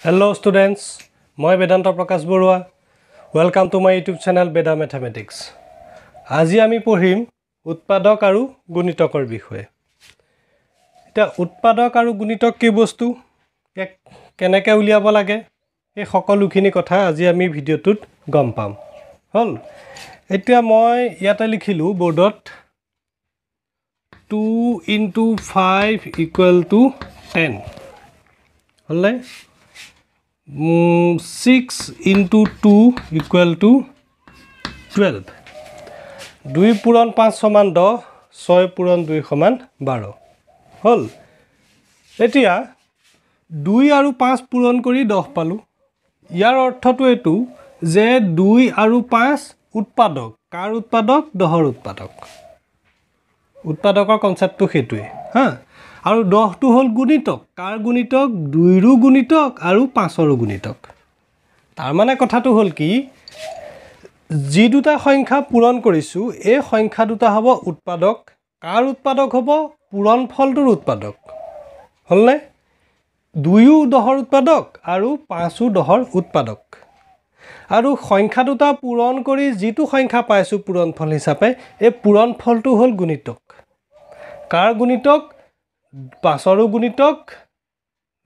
Hello students, মই বেদান্ত প্ৰকাশ Barua. Welcome to my YouTube channel Beda Mathematics. আজি আমি পঢ়িম উৎপাদক আৰু গুণিতকৰ বিষয়ে। এটা উৎপাদক আৰু গুণিতক কি বস্তু, কেনেকৈ উলিয়াব লাগে, এই সকলোখিনি কথা আজি আমি ভিডিঅ'টোত গম পাম। হল এতিয়া মই ইয়াতে লিখিলো বোৰ্ডত 2 into 5 equal to 10 হলনে 6 into 2 equal to 12 2 পূৰণ 5 সমান 10 6 পূৰণ 2 সমান 12 হল এতিয়া 2 আৰু 5 পূৰণ কৰি 10 পালো ইয়াৰ অৰ্থটো এটো যে 2 আৰু 5 উৎপাদক কাৰ উৎপাদক 10ৰ উৎপাদক উৎপাদকৰ কনসেপ্টটো হেতুৱে হা আৰু 10 টো হল গুণিতক কাৰ গুণিতক 2 ৰ গুণিতক আৰু 5 ৰ গুণিতক তাৰ মানে কথাটো হল কি যি দুটা সংখ্যা পূৰণ কৰিছো এই সংখ্যা দুটা হ'ব উৎপাদক কাৰ উৎপাদক হ'ব পূৰণফলটোৰ উৎপাদক হলনে 2 10ৰ উৎপাদক আৰু 5 10ৰ উৎপাদক আৰু সংখ্যা দুটা পূৰণ কৰি যিটো সংখ্যা পাইছো পূৰণফল হিচাপে এই পূৰণফলটো হল গুণিতক কাৰ গুণিতক 5 ৰ গুণিতক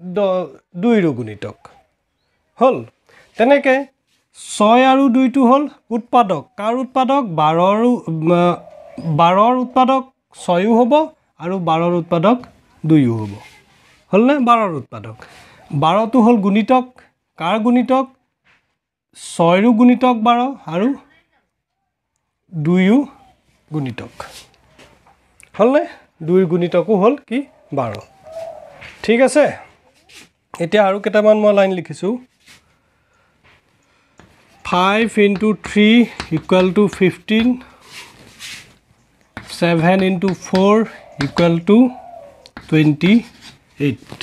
2 ৰ গুণিতক হল তেনেকে 6 আৰু 2 টো হল উৎপাদক কাৰ উৎপাদক 12 ৰ উৎপাদক 6 হ'ব আৰু 12 ৰ উৎপাদক 2 হ'ব হলনে 12 ৰ উৎপাদক 12 টো হল গুণিতক কাৰ গুণিতক 6 ৰ গুণিতক 12 আৰু 2 গুণিতক হলনে 2 গুণিতকো হল কি 12 ঠিক আছে এতিয়া আৰু কেটামান মই লাইন লিখিছো 5 into 3 equal to 15 7 into 4 equal to 28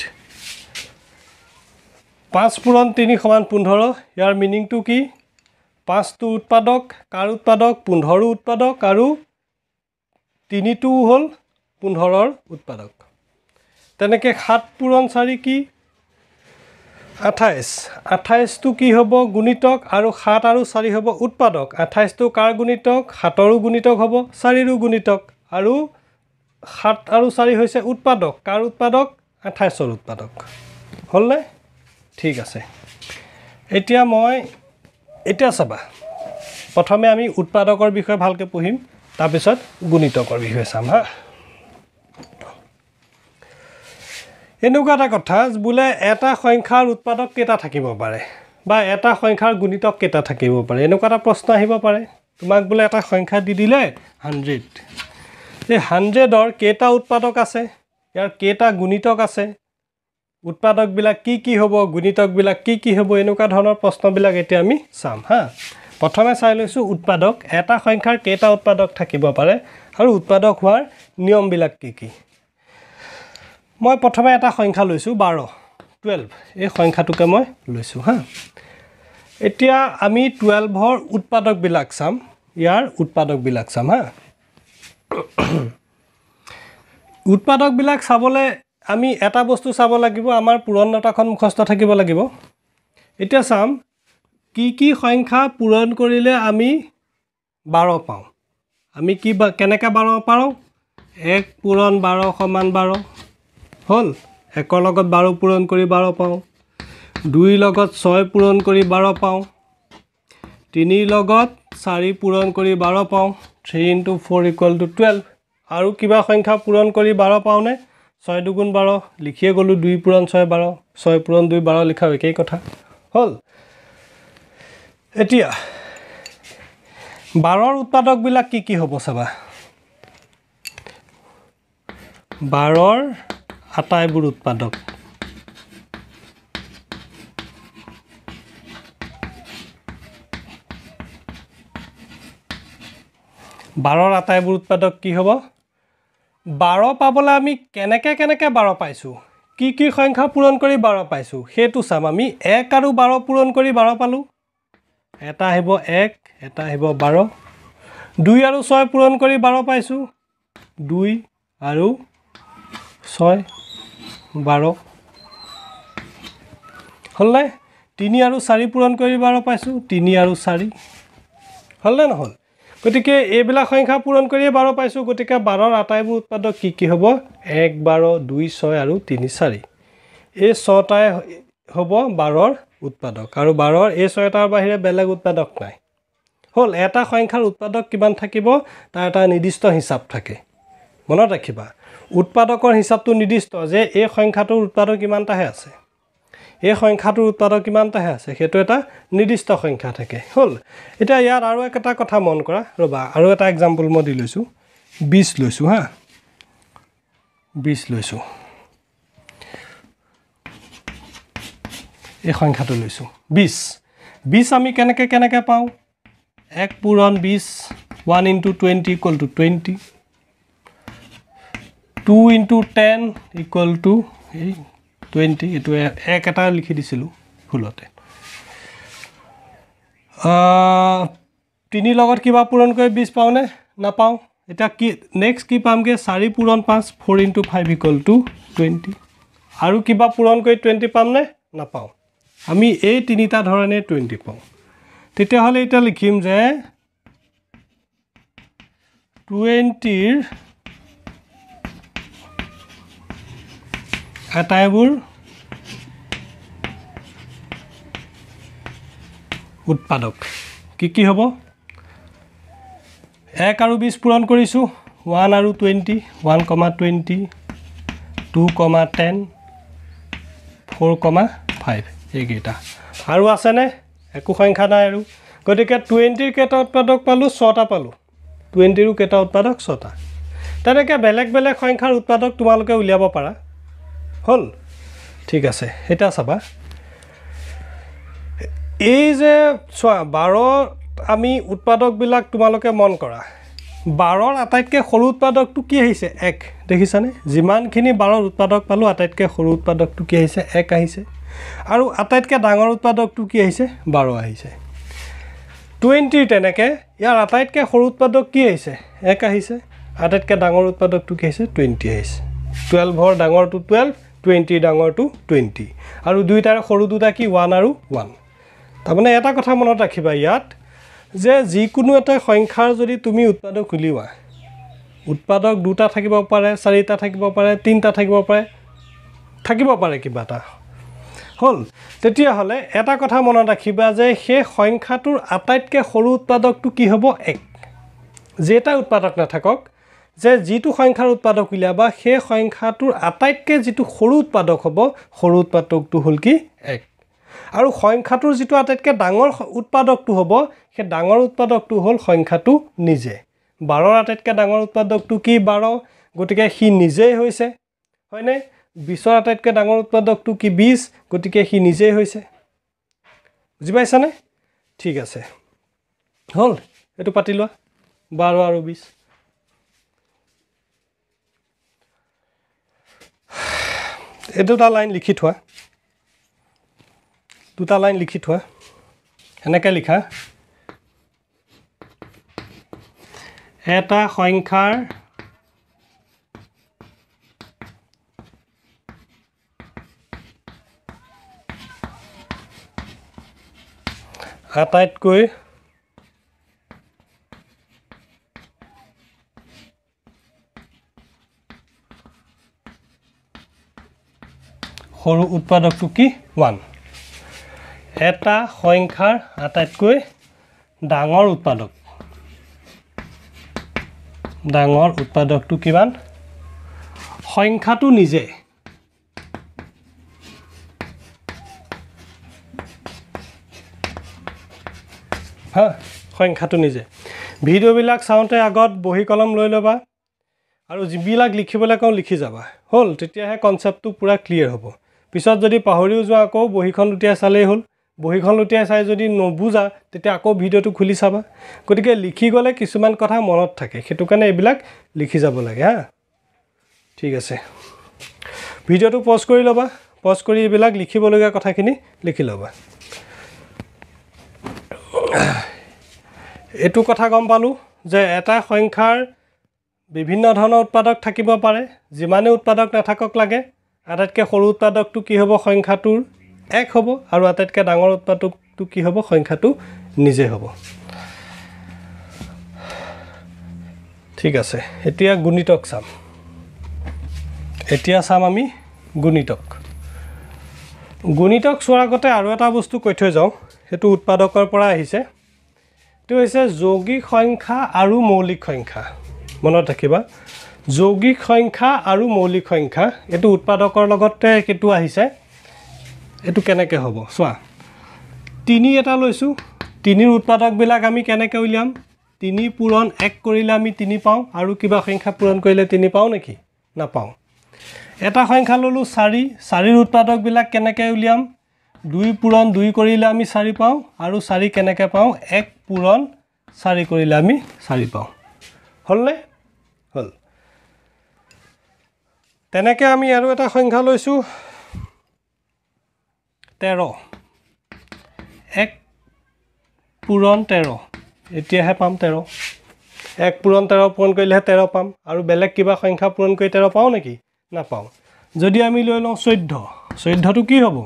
5 পূৰণ 3 সমান 15 ইয়াৰ মিনিংটো কি 5 টো উৎপাদক কাৰ উৎপাদক 15 ৰ উৎপাদক আৰু 3 টো হল 15 ৰ উৎপাদক তেনেকে 7 পূৰণ 4 কি 28 28 টো কি হ'ব গুণিতক আৰু 7 আৰু 4 হ'ব উৎপাদক 28 টো কাৰ গুণিতক 7 ৰ গুণিতক হ'ব 4 ৰ গুণিতক আৰু 7 আৰু 4 হৈছে উৎপাদক কাৰ উৎপাদক 28 ৰ উৎপাদক হলনে ঠিক আছে এতিয়া চাবা প্ৰথমে আমি উৎপাদকৰ বিষয়ে ভালকে পঢ়িম তাৰ পিছত গুণিতকৰ বিষয়ে চাম হা এনেকুৱা এটা কথা বোলে এটা সংখ্যাৰ উৎপাদক কেটা থাকিব পাৰে বা এটা সংখ্যাৰ গুণিতক কেটা থাকিব পাৰে এনেকুৱা এটা প্ৰশ্ন আহিব পাৰে তোমাক বোলে এটা সংখ্যা দি দিলে 100 এই 100 ৰ কেটা উৎপাদক আছে ইয়াৰ কেটা গুণিতক আছে উৎপাদক বিলাক কি হ'ব গুণিতক বিলাক কি হ'ব এনেকুৱা ধৰণৰ প্ৰশ্ন বিলাক এতিয়া আমি চাম হা প্ৰথমে চাই লৈছো উৎপাদক এটা সংখ্যাৰ কেটা উৎপাদক থাকিব পাৰে আৰু উৎপাদক হোৱাৰ নিয়ম বিলাক কি মই প্ৰথমে এটা সংখ্যা লৈছো 12 এই সংখ্যাটোকে মই লৈছো হা এতিয়া আমি 12 ৰ উৎপাদক বিলাক চাম ইয়াৰ উৎপাদক বিলাক চাম হা উৎপাদক বিলাক চাবলে আমি এটা বস্তু চাব লাগিব আমাৰ পূৰণতাখন মুখস্থ থাকিব লাগিব এতিয়া চাম কি সংখ্যা পূৰণ কৰিলে আমি 12 পাওঁ আমি কি কেনেকা 12 পাওঁ 1 পূৰণ 12 সমান 12 হল 1 ৰ লগত 12 পূৰণ কৰি 12 পাওঁ 2 ৰ লগত 6 পূৰণ কৰি 12 পাওঁ 3 ৰ লগত 4 পূৰণ কৰি 12 পাওঁ 3 into 4 equal to 12 আৰু কিবা সংখ্যা পূৰণ কৰি 12 পাওনে 6 দুগুণ 12 লিখিয়ে গলো 2 পূৰণ 6 12 6 পূৰণ 2 12 লিখা একেই কথা হল এতিয়া 12 ৰ উৎপাদক বিলাক কি হ'ব চাবা 12 ৰ আটাইবোৰ উৎপাদক 12 ৰ আটাইবোৰ উৎপাদক কি হ'ব 12 পাবলে আমি কেনেকে 12 পাইছো কি সংখ্যা পূৰণ কৰি 12 পাইছো হেতু চাম আমি 1 আৰু 12 পূৰণ কৰি 12 পালো এটা আহিব 1 এটা আহিব 12 2 আৰু 6 পূৰণ কৰি 12 পাইছো 2 আৰু 6 12 হলনে 3 আৰু 4 পূৰণ কৰি 12 পাইছোঁ 3 আৰু 4 হলনে নহল গতিকে এইবিলাক সংখ্যা পূৰণ কৰি 12 পাইছোঁ গতিকে 12ৰ আটাইবোৰ উৎপাদক কি হ'ব 1 12 2 6 আৰু 3 4 এই 6টাই হ'ব 12ৰ উৎপাদক আৰু 12ৰ এই 6টাৰ বাহিৰে বেলেগ উৎপাদক নাই হল এটা সংখ্যাৰ উৎপাদক কিমান থাকিব তাৰ এটা নিৰ্দিষ্ট হিচাপ থাকে মনত ৰাখিবা উৎপাদকৰ হিচাপটো নিৰ্দিষ্ট যে এই সংখ্যাটোৰ উৎপাদক কিমানটাহে আছে এই সংখ্যাটোৰ উৎপাদক কিমানটাহে আছে সেইটো এটা নিৰ্দিষ্ট সংখ্যা থাকে হল এটা ইয়াত আৰু একটা কথা মন কৰা ৰবা আৰু এটা एग्जांपल মই দি লৈছো 20 লৈছো হা 20 লৈছো এই সংখ্যাটো লৈছো 20 20 আমি কেনেকে পাও 1 পূৰণ 20 1 into 20 equal to 20 2 into 10 equal to 20 এটো এক এটা লিখি দিছিলো ভুলতে 3 লগত কিবা পূৰণ কৰি 20 পাওনে না পাও এটা কি নেক্সট কি পামগে 4 পূৰণ 5 4 into 5 equal to 20 আৰু কিবা পূৰণ কৰি 20 পামনে না পাও আমি এই তিনিটা ধৰণে 20 পাও তেতিয়া হলে এটা লিখিম যে 20 ৰ আটাইবোৰ উৎপাদক কি হ'ব 1 আৰু 20 পূৰণ কৰিছো 1 আৰু 20 1, 20 2, 10 4, 5 এইকেইটা আৰু আছে নে একো সংখ্যা নাই আৰু গতিকে 20 ৰ কেটা উৎপাদক পালো 6টা পালো 20 ৰ কেটা উৎপাদক 6টা তেনেকে বেলেগ বেলেগ সংখ্যাৰ উৎপাদক তোমালোকে উলিয়াব পাৰা হল ঠিক আছে এটা চাবা এই যে 12 আমি উৎপাদক বিলাক তোমালোকে মন কৰা 12ৰ আটাইতকৈ সৰু উৎপাদকটো কি আহিছে 1 দেখিছানে যিমানখিনি 12ৰ উৎপাদক পালো আটাইতকৈ সৰু উৎপাদকটো কি আহিছে 1 আহিছে আৰু আটাইতকৈ ডাঙৰ উৎপাদকটো কি আহিছে 12 আহিছে 20 তেনেকে ইয়াৰ আটাইতকৈ সৰু উৎপাদক কি আহিছে 1 আহিছে আটাইতকৈ ডাঙৰ উৎপাদকটো কি আহিছে 20 আহিছে 12 ৰ ডাঙৰটো 12 20 ডাঙৰটো 20 আৰু দুইটাৰ সৰু দুটা কি 1 আৰু 1 তাৰমানে এটা কথা মনত ৰাখিবা ইয়াত যে যিকোনো এটা সংখ্যাৰ যদি তুমি উৎপাদক উলিওৱা উৎপাদক দুটা থাকিব পাৰে চাৰিটা থাকিব পাৰে তিনটা থাকিব পাৰে কিবা এটা হল তেতিয়া হলে এটা কথা মনত ৰাখিবা যে সেই সংখ্যাটোৰ আটাইতকৈ সৰু উৎপাদকটো কি হ'ব 1 যেটা উৎপাদক নাথাকক যে যিটো সংখ্যাৰ উৎপাদক উলিয়াবা সেই সংখ্যাটোৰ আটাইতকৈ যিটো সৰু উৎপাদক হ'ব সৰু উৎপাদকটো হ'ল কি 1 আৰু সংখ্যাটোৰ যিটো আটাইতকৈ ডাঙৰ উৎপাদকটো হ'ব সেই ডাঙৰ উৎপাদকটো হ'ল সংখ্যাটো নিজে 12ৰ আটাইতকৈ ডাঙৰ উৎপাদকটো কি 12 গতিকে সি নিজেই হৈছে হয়নে 20ৰ আটাইতকৈ ডাঙৰ উৎপাদকটো কি 20 গতিকে সি নিজেই হৈছে বুজি পাইছানে ঠিক আছে হল এটো পাতি লোৱা 12 আৰু 20 দুটা লাইন লিখি থোৱা দুটা লাইন লিখি থোৱা এনেকৈ লিখা এটা সংখ্যাৰ আটাইতকৈ সৰু উৎপাদকটো কি 1 এটা সংখ্যাৰ আটাইতকৈ ডাঙৰ উৎপাদকটো কিমান সংখ্যাটো নিজে হা সংখ্যাটো নিজে ভিডিওবিলাক চাওঁতে আগত বহি কলম লৈ ল'বা আৰু যিবিলাক লিখিবলৈ কওঁ লিখি যাবা হল তেতিয়াহে কনসেপ্টটো পুৰা ক্লিয়াৰ হ'ব পিছত যদি পাহৰিও যোৱা আকৌ বহিখন লুটিয়াই চালেই হ'ল বহিখন লুটিয়াই চাই যদি নবুজা তেতিয়া আকৌ ভিডিওটো খুলি চাবা গতিকে লিখি গলে কিছুমান কথা মনত থাকে সেইটো কাৰণে এইবিলাক লিখি যাব লাগে হা ঠিক আছে ভিডিওটো পজ কৰি ল'বা পজ কৰি এইবিলাক লিখিবলগীয়া কথাখিনি লিখি ল'বা এটো কথা গম পালো যে এটা সংখ্যাৰ বিভিন্ন ধৰণৰ উৎপাদক থাকিব পাৰে যিমানে উৎপাদক নাথাকক লাগে আটাইতকৈ সৰু উৎপাদকটো কি হ'ব সংখ্যাটোৰ 1 হ'ব আৰু আটাইতকৈ ডাঙৰ উৎপাদকটো কি হ'ব সংখ্যাটো নিজে হ'ব ঠিক আছে এতিয়া গুণিতক চাম এতিয়া চাম আমি গুণিতক গুণিতক চোৱাৰ আগতে আৰু এটা বস্তু কৈ থৈ যাওঁ হেতু উৎপাদকৰ পৰা আহিছে তো হৈছে যৌগিক সংখ্যা আৰু মৌলিক সংখ্যা মনত ৰাখিবা যৌগিক সংখ্যা আৰু মৌলিক সংখ্যা এটো উৎপাদকৰ লগতে কেতু আহিছে এটো কেনেকৈ হ'ব চোৱা 3 এটা লৈছো 3 ৰ উৎপাদক বিলাক আমি কেনেকৈ উলিয়াম 3 পূৰণ 1 কৰিলে আমি 3 পাওঁ আৰু কিবা সংখ্যা পূৰণ কৰিলে 3 পাওঁ নেকি না পাওঁ এটা সংখ্যা ললো 4 4 ৰ উৎপাদক বিলাক কেনেকৈ উলিয়াম 2 পূৰণ 2 কৰিলে আমি 4 পাওঁ আৰু 4 কেনেকৈ পাওঁ 1 পূৰণ 4 কৰিলে আমি 4 পাওঁ হলনে হল তেনেকৈ আমি আৰু এটা সংখ্যা লৈছো 13 1 পূৰণ 13 এতিয়াহে পাম 13 1 পূৰণ 13 পূৰণ কৰিলেহে 13 পাম আৰু বেলেগ কিবা সংখ্যা পূৰণ কৰি 13 পাওঁ নেকি না পাওঁ যদি আমি লৈ লওঁ 14 14 টো কি হ'ব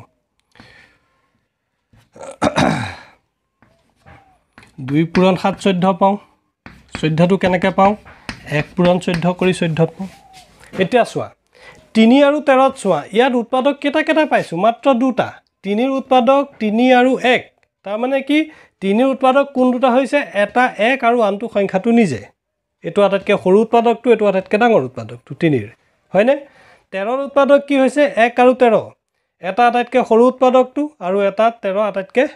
2 পূৰণ 7 14 পাওঁ 14 টো কেনেকৈ পাওঁ 1 পূৰণ 14 কৰি 14 পাওঁ এতিয়া চোৱা 3 আৰু 13 ত চোৱা ইয়াত উৎপাদক কেটা পাইছো মাত্ৰ দুটা 3 ৰ উৎপাদক 3 আৰু 1 তাৰ মানে কি 3 ৰ উৎপাদক কোন দুটা হৈছে এটা 1 আৰু আনটো সংখ্যাটো নিজে এটো আটাইতকৈ সৰু উৎপাদকটো এটো আটাইতকৈ ডাঙৰ উৎপাদকটো 3 ৰ হয়নে 13 ৰ উৎপাদক কি হৈছে 1 আৰু 13 এটা আটাইতকৈ সৰু উৎপাদকটো আৰু এটা 13 আটাইতকৈ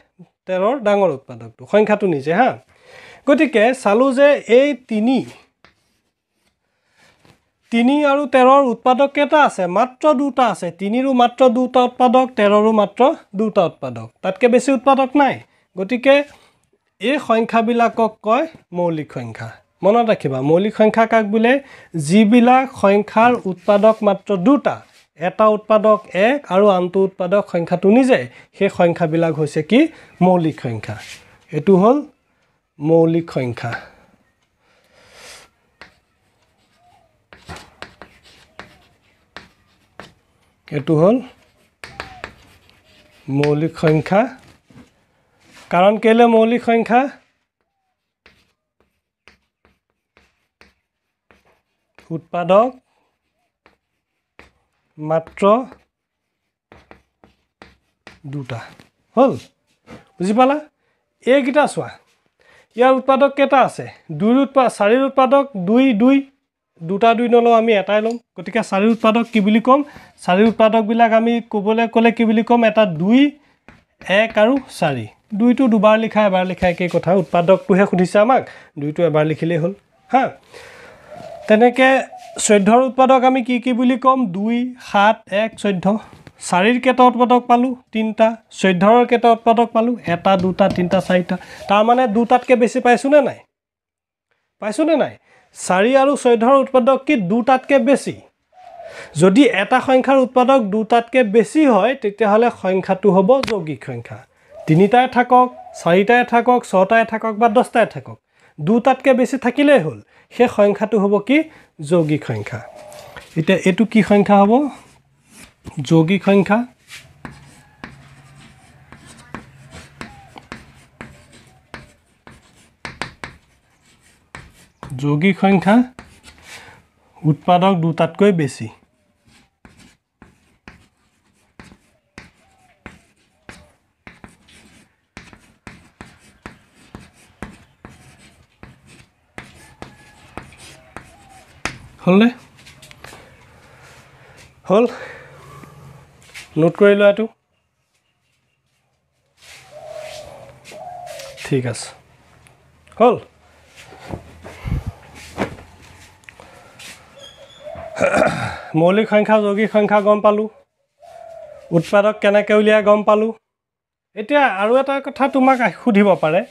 13 ৰ ডাঙৰ উৎপাদকটো সংখ্যাটো নিজে হা গতিকে চালো যে এই 3 আৰু 13 ৰ উৎপাদক কেটা আছে মাত্ৰ দুটা আছে 3 ৰো মাত্ৰ দুটা উৎপাদক 13 ৰো মাত্ৰ দুটা উৎপাদক তাতকৈ বেছি উৎপাদক নাই গতিকে এই সংখ্যাবিলাকক কয় মৌলিক সংখ্যা মনত ৰাখিবা মৌলিক সংখ্যা কাক বোলে যিবিলাক সংখ্যাৰ উৎপাদক মাত্ৰ দুটা এটা উৎপাদক 1 আৰু আনটো উৎপাদক সংখ্যাটো নিজে সেই সংখ্যাবিলাক হৈছে কি মৌলিক সংখ্যা এটো হল মৌলিক সংখ্যা এটো হল মৌলিক সংখ্যা কাৰণ কেলে মৌলিক সংখ্যা উৎপাদক মাত্ৰ দুটা হল বুজি পালা এই গিটা চোৱা ইয়াৰ উৎপাদক কেটা আছে 2 ৰ 4 ৰ উৎপাদক 2 2 দুটা 2 নলও আমি এটাই লম গতিকে 4 ৰ উৎপাদক কি বুলি কম 4 ৰ উৎপাদক বিলাক আমি ক'লে কি বুলি কম এটা 2 1 আৰু 4 2 টো দুবাৰ লিখা এবাৰ লিখা একে কথা উৎপাদকটোহে খুদিছে আমাক 2 টো এবাৰ লিখিলেই হল হা তেনেকে 14 ৰ উৎপাদক আমি কি বুলি কম 2 7 1 14 4 ৰ কেটা উৎপাদক পালো 3টা 14 ৰ কেটা উৎপাদক পালো 1 2 3 4টা তাৰ মানে দুটাতকৈ বেছি পাইছো নে নাই 4 আৰু 14 ৰ উৎপাদক কি দুটাতকৈ বেছি যদি এটা সংখ্যাৰ উৎপাদক দুটাতকৈ বেছি হয় তেতিয়াহলে সংখ্যাটো হ'ব যৌগিক সংখ্যা 3টাই থাকক 4টাই থাকক 6টাই থাকক বা 10টাই থাকক দুটাতকৈ বেছি থাকিলেই হল সেই সংখ্যাটো হ'ব কি যৌগিক সংখ্যা এটা এটো কি সংখ্যা হ'ব যৌগিক সংখ্যা যৌগিক সংখ্যা উৎপাদক দুটাতকৈ বেছি হলনে হল নোট কৰি লোৱা এটো ঠিক আছে হল মৌলিক সংখ্যা যৌগিক সংখ্যা গম পালো উৎপাদক কেনেকৈ উলিয়াই গম পালো এতিয়া আৰু এটা কথা তোমাক সুধিব পাৰে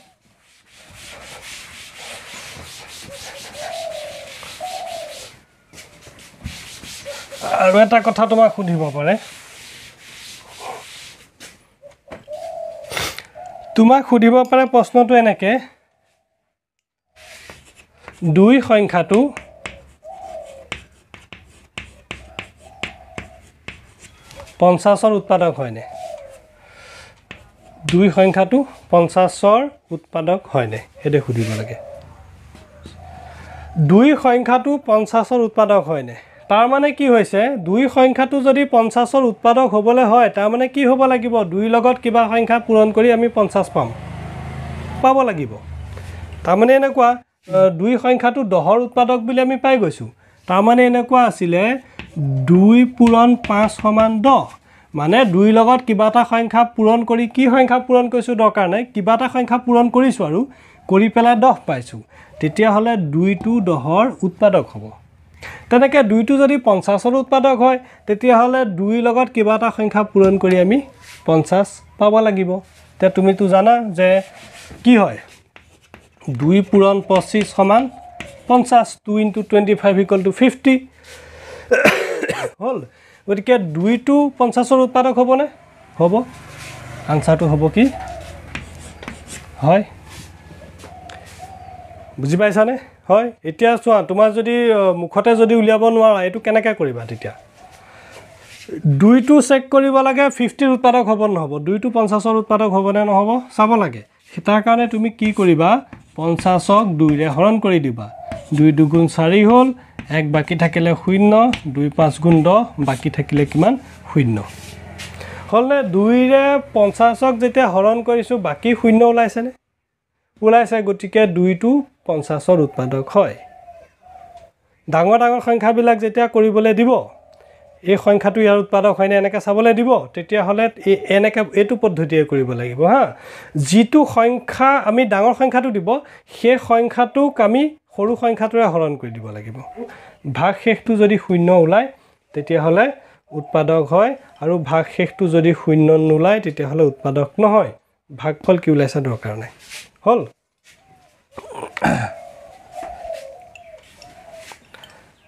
আৰু এটা কথা তোমাক সুধিব পাৰে প্ৰশ্নটো এনেকে 2 সংখ্যাটো 50 ৰ উৎপাদক হয়নে 2 সংখ্যাটো 50ৰ উৎপাদক হয়নে হেদে সুধিব লাগে 2 সংখ্যাটো 50ৰ উৎপাদক হয়নে তাৰ মানে কি হৈছে 2 সংখ্যাটো যদি 50ৰ উৎপাদক হ'বলে হয় তাৰ মানে কি হ'ব লাগিব 2 লগত কিবা সংখ্যা পূৰণ কৰি আমি 50 পাব লাগিব তাৰ মানে এনেকুৱা 2 সংখ্যাটো 10ৰ উৎপাদক বুলি আমি পাই গৈছো তাৰ মানে এনেকুৱা আছিলে 2 পূৰণ 5 সমান 10 মানে 2 লগত কিবা এটা সংখ্যা পূৰণ কৰি কি সংখ্যা পূৰণ কৰিছো দৰকাৰ নাই কিবা এটা সংখ্যা পূৰণ কৰিছো আৰু কৰি পেলাই 10 পাইছো তেতিয়া হলে 2 টো 10ৰ উৎপাদক হ'ব তেনেকে 2 টো যদি 50ৰ উৎপাদক হয় তেতিয়া হলে 2 লগত কিবা এটা সংখ্যা পূৰণ কৰি আমি 50 পাব লাগিব তে তুমি তো জানা যে কি হয় 2 পূৰণ 25 সমান 50 2 * 25 = 50 হল গতিকে 2 টো 50ৰ উৎপাদক হ'বনে হ'ব আনসাৰটো হ'ব কি হয় বুজি পাইছানে হয় এতিয়া চোৱা তোমাৰ যদি মুখতে যদি উলিয়াব নোৱাৰা এটো কেনেকৈ কৰিবা তেতিয়া 2 টো চেক কৰিব লাগে 50ৰ উৎপাদক হ'ব নহব 2 টো 50ৰ উৎপাদক হ'বনে নহব চাব লাগে তাৰ কাৰণে তুমি কি কৰিবা 50ক 2 ৰে হৰণ কৰি দিবা 2 * 2 = 4 হল 1 বাকি থাকিলে 0 2 * 5 = 10 বাকি থাকিলে কিমান 0 হলনে 2 ৰে 50ক যেতিয়া হৰণ কৰিছো বাকি 0 ওলাইছে নে ওলাইছে গতিকে 2 টো 50ৰ উৎপাদক হয় ডাঙৰ ডাঙৰ সংখ্যাবিলাক যেতিয়া কৰিবলৈ দিব এই সংখ্যাটো ইয়াৰ উৎপাদক হয়নে এনেকৈ চাবলৈ দিব তেতিয়া হলে এনেকৈ এটো পদ্ধতিয়ে কৰিব লাগিব হা যিটো সংখ্যা আমি ডাঙৰ সংখ্যাটো দিব সেই সংখ্যাটোক আমি সৰু সংখ্যাটোৰে হৰণ কৰি দিব লাগিব ভাগ শেষটো যদি 0 ওলায় তেতিয়া হলে উৎপাদক হয় আৰু ভাগ শেষটো যদি 0 নোলায় তেতিয়া হলে উৎপাদক নহয় ভাগফল কি ওলাইছে দৰকাৰ নাই হল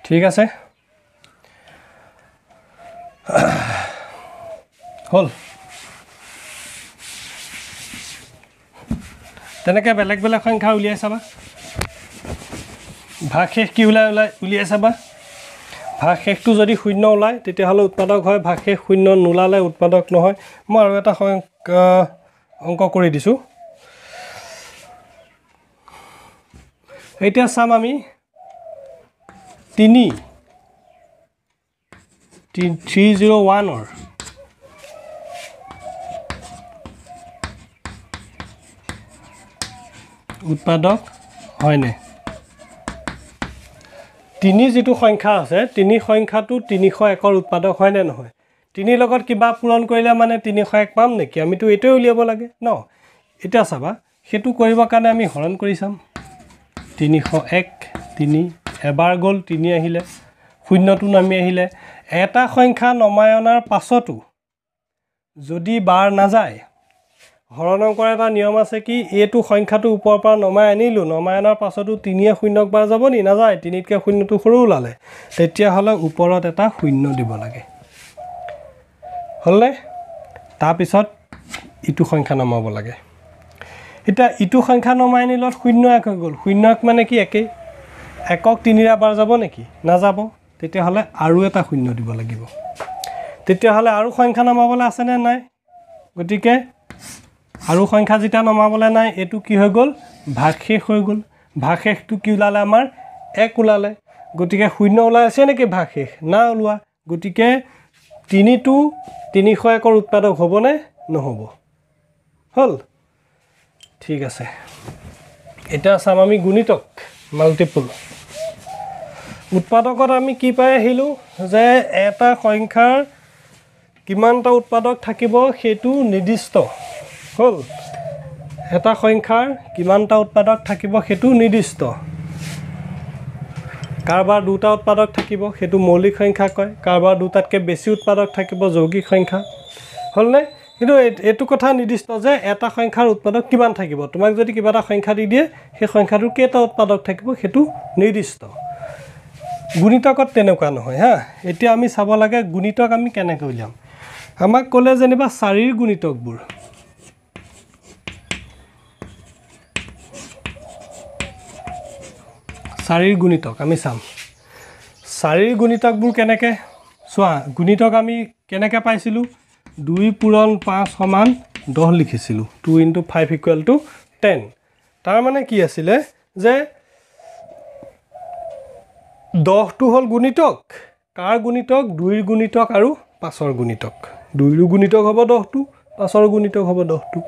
ঠিক আছে হল তেনেকৈ বেলেগ বেলেগ সংখ্যা উলিয়াই চাবা ভাগ শেষ কি উলিয়াই চাবা ভাগ শেষটো যদি 0 ওলায় তেতিয়া হলে উৎপাদক হয় ভাগ শেষ 0 নোলালে উৎপাদক নহয় মই আৰু এটা অংক কৰি দিছো এতিয়া চাম আমি 301 ৰ উৎপাদক হয়নে 3 যেটো সংখ্যা আছে 3 সংখ্যাটো 301 ৰ উৎপাদক হয়নে নহয় 3 লগত কিবা পূৰণ কৰিলে মানে 301 পাম নেকি আমিতো এটোই উলিয়াব লাগে ন এটা চাবা হেতু কৰিবৰ কাৰণে আমি হৰণ কৰি চাম 301 3 এবাৰ গল 3 আহিলে 0 টো নামি আহিলে এটা সংখ্যা নমায়নাৰ পাছতো যদি বাৰ না যায় হৰণ অংকৰ এটা নিয়ম আছে কি এটো সংখ্যাটো ওপৰৰ পৰা নমাই আনিলো নমায়নাৰ পাছতো 3 0ক বাৰ যাব নি না যায় 3 তকৈ 0 টো সৰু ওলালে তেতিয়া হলে ওপৰত এটা 0 দিব লাগে হলনে তাৰ পিছত ইটো সংখ্যা নমাব লাগে এটা ইটো সংখ্যা নমাই আনিলত 0 1 হৈ গল 0 1 মানে কি একেই একক 3 ৰা বাৰ যাব নেকি না যাব তেতিয়া হলে আৰু এটা 0 দিব লাগিব তেতিয়া হলে আৰু সংখ্যা নমাবলৈ আছে নে নাই গতিকে আৰু সংখ্যা যেটা নমাবলৈ নাই এটো কি হৈ গল ভাগ শেষ হৈ গল ভাগ শেষটো কি ওলালে আমাৰ 1 ওলালে গতিকে 0 ওলাই আছে নেকি ভাগ শেষ না ওলোৱা গতিকে 3 টো 301 ৰ উৎপাদক হ'বনে নহব হল ঠিক আছে এটা চাম আমি গুণিতক মাল্টিপল উৎপাদকত আমি কি পাই আহিলো যে এটা সংখ্যাৰ কিমানটা উৎপাদক থাকিব হেতু নিৰ্দিষ্ট হল এটা সংখ্যাৰ কিমানটা উৎপাদক থাকিব হেতু নিৰ্দিষ্ট কাৰবাৰ দুটা উৎপাদক থাকিব হেতু মৌলিক সংখ্যা কয় কাৰবাৰ দুটাতকৈ বেছি উৎপাদক থাকিব যৌগিক সংখ্যা হলনে কিন্তু এটো কথা নিৰ্দিষ্ট যে এটা সংখ্যাৰ উৎপাদক কিমান থাকিব তোমাক যদি কিবা এটা সংখ্যা দি দিয়ে সেই সংখ্যাটোৰ কেইটা উৎপাদক থাকিব হেতু নিৰ্দিষ্ট গুণিতকত তেনেকুৱা নহয় হা এতিয়া আমি চাব লাগে গুণিতক আমি কেনেকৈ উলিয়াম আমাক ক'লে যেনিবা 4 ৰ গুণিতকবোৰ 4 ৰ গুণিতক আমি চাম 4 ৰ গুণিতকবোৰ কেনেকৈ চোৱা গুণিতক আমি কেনেকৈ পাইছিলো 2 পূৰণ 5 সমান 10 লিখিছিলোঁ 2 × 5 = 10 তাৰ মানে কি আছিলে যে 10টো হ'ল গুণিতক কাৰ গুণিতক 2ৰ গুণিতক আৰু 5ৰ গুণিতক 2ৰ গুণিতক হ'ব 10টো 5ৰ গুণিতক হ'ব 10টো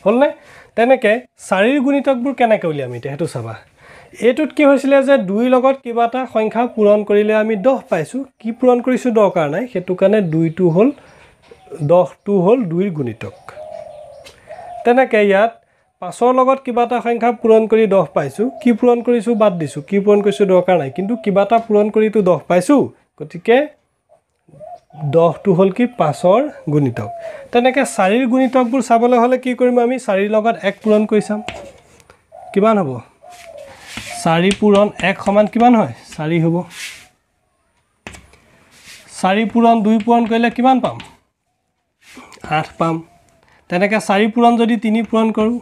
হ'লনে তেনেকে 4ৰ গুণিতকবোৰ কেনেকৈ উলিয়াম এতিয়া হেতু চাবা এটোত কি হৈছিলে যে 2ৰ লগত কিবা এটা সংখ্যা পূৰণ কৰিলে আমি 10 পাইছো কি পূৰণ কৰিছো দৰকাৰ নাই হেতু কাৰণে 2টো হ'ল 10টো হ'ল 2ৰ গুণিতক তেনেকে ইয়াত 5ৰ লগত কিবা এটা সংখ্যা পূৰণ কৰি 10 পাইছো কি পূৰণ কৰিছো বাদ দিছো কি পূৰণ কৰিছো দৰকাৰ নাই কিন্তু কিবা এটা পূৰণ কৰিটো 10 পাইছো গতিকে 10টো হ'ল কি 5ৰ গুণিতক তেনেকে 4ৰ গুণিতকবোৰ চাবলৈ হলে কি কৰিম আমি 4ৰ লগত 1 পূৰণ কৰি চাম কিমান হ'ব 4 পূৰণ 1 সমান কিমান হয় 4 হ'ব 4 পূৰণ 2 পূৰণ কৰিলে কিমান পাম 8 পাম তেনেকে 4 পূৰণ যদি 3 পূৰণ কৰো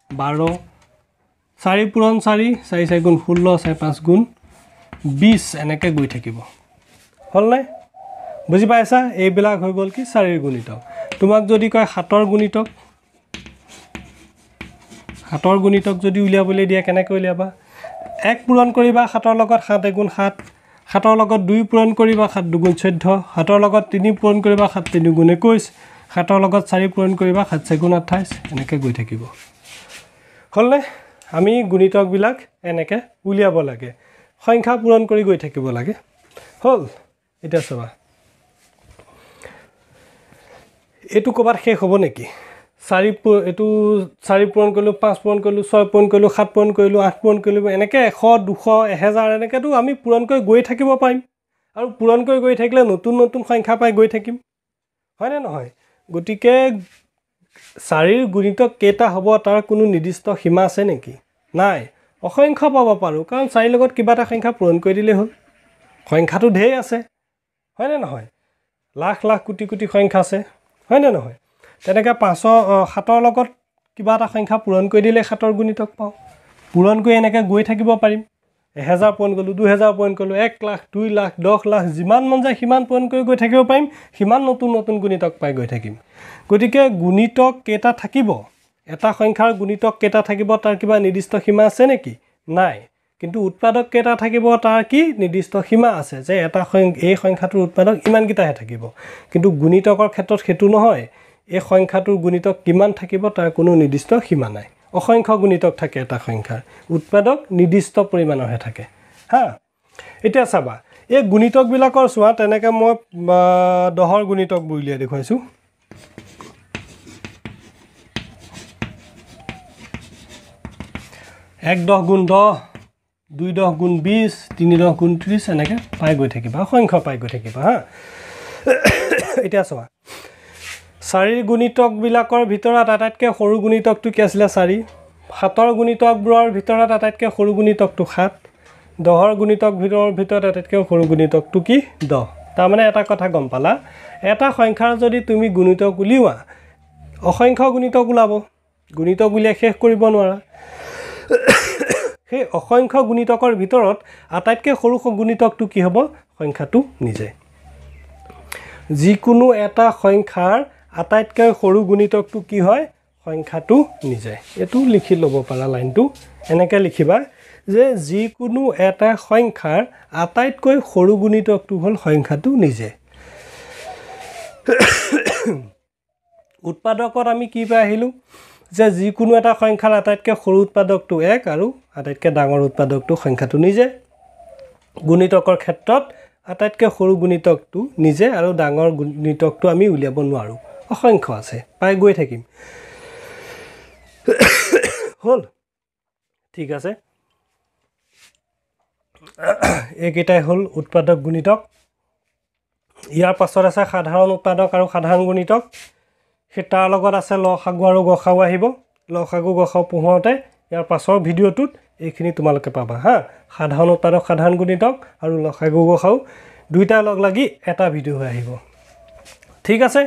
12 4 পূৰণ 4 4 4 গুণ 16 4 5 গুণ 20 এনেকে গৈ থাকিব হল নাই বুজি পাইছা এইবিলাক হৈ গল কি 4ৰ গুণিতক তোমাক যদি কয় 7ৰ গুণিতক যদি উলিয়াবলৈ দিয়া কেনেকৈ উলিয়াবা 1 পূৰণ কৰিবা 7ৰ লগত 7 × 7 7ৰ লগত 2 পূৰণ কৰিবা 7 × 2 = 14 7ৰ লগত 3 পূৰণ কৰিবা 7 × 3 = 21 7ৰ লগত 4 পূৰণ কৰিবা 7 × 4 = 28 এনেকে গৈ থাকিব হলনে আমি গুণিতক বিলাক এনেকে উলিয়াব লাগে সংখ্যা পূৰণ কৰি গৈ থাকিব লাগে হল এটা চাবা এটু কবাৰ শেষ হ'ব নেকি 4 পূৰণ কৰিলো 5 পূৰণ কৰিলো 6 পূৰণ কৰিলো 7 পূৰণ কৰিলো 8 পূৰণ কৰিলো এনেকে 100 200 1000 এনেকেটো আমি পূৰণ কৰি গৈ থাকিব পাৰিম আৰু পূৰণ কৰি গৈ থাকিলে নতুন নতুন সংখ্যা পাই গৈ থাকিম হয় না নহয় গতিকে 4ৰ গুণিতক কেইটা হ'ব তাৰ কোনো নিৰ্দিষ্ট সীমা আছে নেকি নাই অসংখ্য পাব পাৰো কাৰণ 4ৰ লগত কিবা এটা সংখ্যা পূৰণ কৰি দিলে হ'ল সংখ্যাটো ঢেৰ আছে হয় না নহয় লাখ লাখ কোটি কোটি সংখ্যা আছে হয় না নহয় তেনেকে 7ৰ লগত কিবা এটা সংখ্যা পূৰণ কৰি দিলে 7ৰ গুণিতক পাও পূৰণ কৰি এনেকে গৈ থাকিব পাৰিম 1000 পূৰণ কৰিলো 2000 পূৰণ কৰিলো 1 লাখ 2 লাখ 10 লাখ যিমান মন যায় সিমান পূৰণ কৰি গৈ থাকিব পাৰিম সিমান নতুন নতুন গুণিতক পাই গৈ থাকিম গতিকে গুণিতক কেইটা থাকিব এটা সংখ্যাৰ গুণিতক কেইটা থাকিব তাৰ কিবা নিৰ্দিষ্ট সীমা আছে নেকি নাই কিন্তু উৎপাদক কেইটা থাকিব তাৰ কি নিৰ্দিষ্ট সীমা আছে যে এটা এই সংখ্যাটোৰ উৎপাদক ইমান কিটাহে থাকিব কিন্তু গুণিতকৰ ক্ষেত্ৰত হেতু নহয় এই সংখ্যাটোৰ গুণিতক কিমান থাকিব তাৰ কোনো নিৰ্দিষ্ট সীমা নাই অসংখ্য গুণিতক থাকে এটা সংখ্যাৰ উৎপাদক নিৰ্দিষ্ট পৰিমাণৰহে থাকে হা এতিয়া চাবা এই গুণিতক বিলাকৰ চোৱা তেনেকে মই 10ৰ গুণিতক বুলিয়ে দেখুৱাইছো 1 10 গুণ 10 2 10 গুণ 20 3 10 গুণ 30 এনেকে পাই গৈ থাকিবা সংখ্যা পাই গৈ থাকিবা হা এতিয়া চোৱা 4ৰ গুণিতক বিলাকৰ ভিতৰত আটাইতকৈ সৰু গুণিতকটো কি আছিল 4 7ৰ গুণিতকবোৰৰ ভিতৰত আটাইতকৈ সৰু গুণিতকটো 7 10ৰ গুণিতকবোৰৰ ভিতৰত আটাইতকৈ সৰু গুণিতকটো কি 10 তাৰ মানে এটা কথা গম পালা এটা সংখ্যাৰ যদি তুমি গুণিতক উলিওৱা অসংখ্য গুণিতক ওলাব গুণিতক উলিয়াই শেষ কৰিব নোৱাৰা সেই অসংখ্য গুণিতকৰ ভিতৰত আটাইতকৈ সৰু গুণিতকটো কি হ'ব সংখ্যাটো নিজে যিকোনো এটা সংখ্যাৰ আটাইতকৈ সৰু গুণিতকটো কি হয় সংখ্যাটো নিজে এটো লিখি ল'ব পাৰা লাইনটো এনেকৈ লিখিবা যে যিকোনো এটা সংখ্যাৰ আটাইতকৈ সৰু গুণিতকটো হ'ল সংখ্যাটো নিজে উৎপাদকত আমি কি পাই আহিলো যে যিকোনো এটা সংখ্যাৰ আটাইতকৈ সৰু উৎপাদকটো 1 আৰু আটাইতকৈ ডাঙৰ উৎপাদকটো সংখ্যাটো নিজে গুণিতকৰ ক্ষেত্ৰত আটাইতকৈ সৰু গুণিতকটো নিজে আৰু ডাঙৰ গুণিতকটো আমি উলিয়াব নোৱাৰো অসংখ্য আছে পাই গৈ থাকিম হল ঠিক আছে এইকেইটাই হল উৎপাদক গুণিতক ইয়াৰ পাছত আছে সাধাৰণ উৎপাদক আৰু সাধাৰণ গুণিতক তাৰ লগত আছে লসাগু আৰু গসাগু আহিব লসাগু গসাগু পঢ়োতে ইয়াৰ পাছৰ ভিডিঅ'টোত এইখিনি তোমালোকে পাবা হা সাধাৰণ উৎপাদক সাধাৰণ গুণিতক আৰু লসাগু গসাগু দুইটা লগ লাগি এটা ভিডিঅ' হৈ আহিব ঠিক আছে